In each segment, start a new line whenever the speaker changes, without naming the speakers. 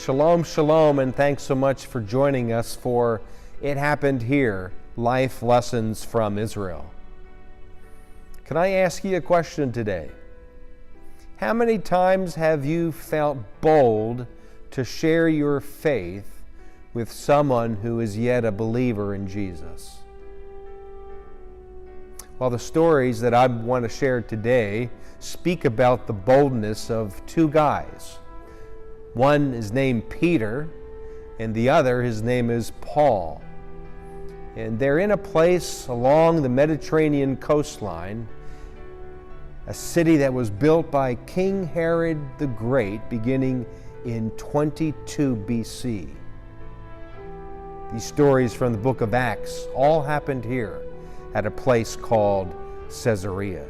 Shalom, shalom, and thanks so much for joining us for It Happened Here, Life Lessons from Israel. Can I ask you a question today? How many times have you felt bold to share your faith with someone who is yet a believer in Jesus? Well, the stories that I want to share today speak about the boldness of two guys. One is named Peter, and the other, his name is Paul. And they're in a place along the Mediterranean coastline, a city that was built by King Herod the Great beginning in 22 BC. These stories from the book of Acts all happened here at a place called Caesarea.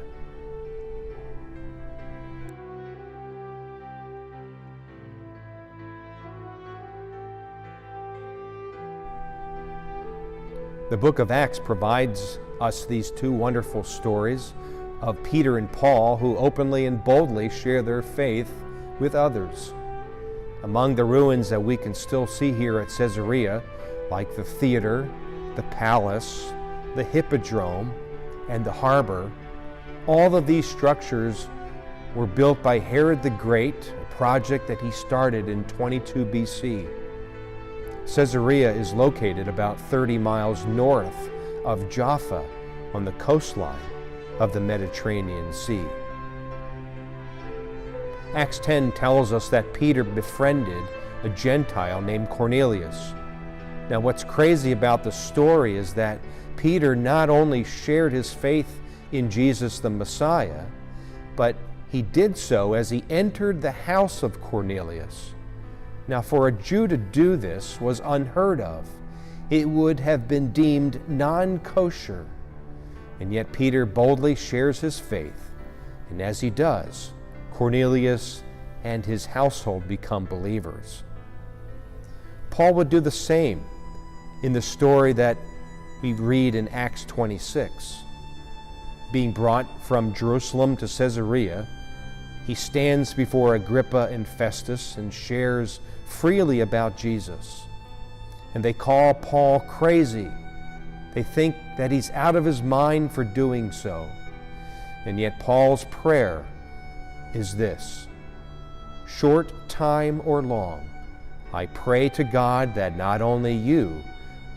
The book of Acts provides us these two wonderful stories of Peter and Paul who openly and boldly share their faith with others. Among the ruins that we can still see here at Caesarea, like the theater, the palace, the hippodrome, and the harbor, all of these structures were built by Herod the Great, a project that he started in 22 BC. Caesarea is located about 30 miles north of Jaffa on the coastline of the Mediterranean Sea. Acts 10 tells us that Peter befriended a Gentile named Cornelius. Now, what's crazy about the story is that Peter not only shared his faith in Jesus the Messiah, but he did so as he entered the house of Cornelius. Now, for a Jew to do this was unheard of. It would have been deemed non-kosher. And yet Peter boldly shares his faith, and as he does, Cornelius and his household become believers. Paul would do the same in the story that we read in Acts 26. Being brought from Jerusalem to Caesarea, he stands before Agrippa and Festus and shares freely about Jesus. And they call Paul crazy. They think that he's out of his mind for doing so. And yet Paul's prayer is this: short time or long, I pray to God that not only you,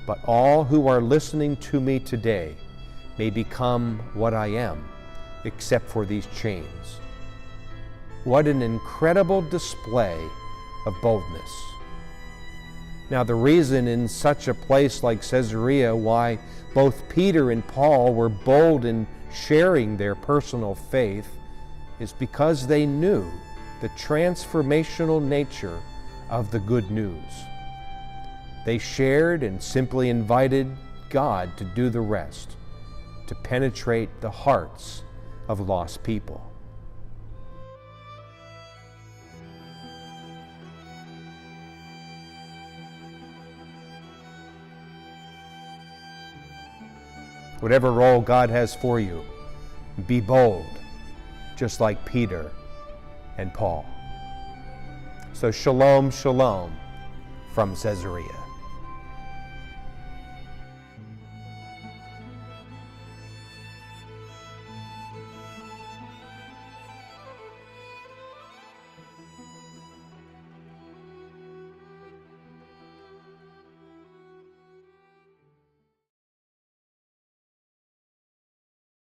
but all who are listening to me today may become what I am, except for these chains. What an incredible display of boldness. Now, the reason in such a place like Caesarea why both Peter and Paul were bold in sharing their personal faith is because they knew the transformational nature of the good news. They shared and simply invited God to do the rest, to penetrate the hearts of lost people. Whatever role God has for you, be bold, just like Peter and Paul. So shalom, shalom from Caesarea.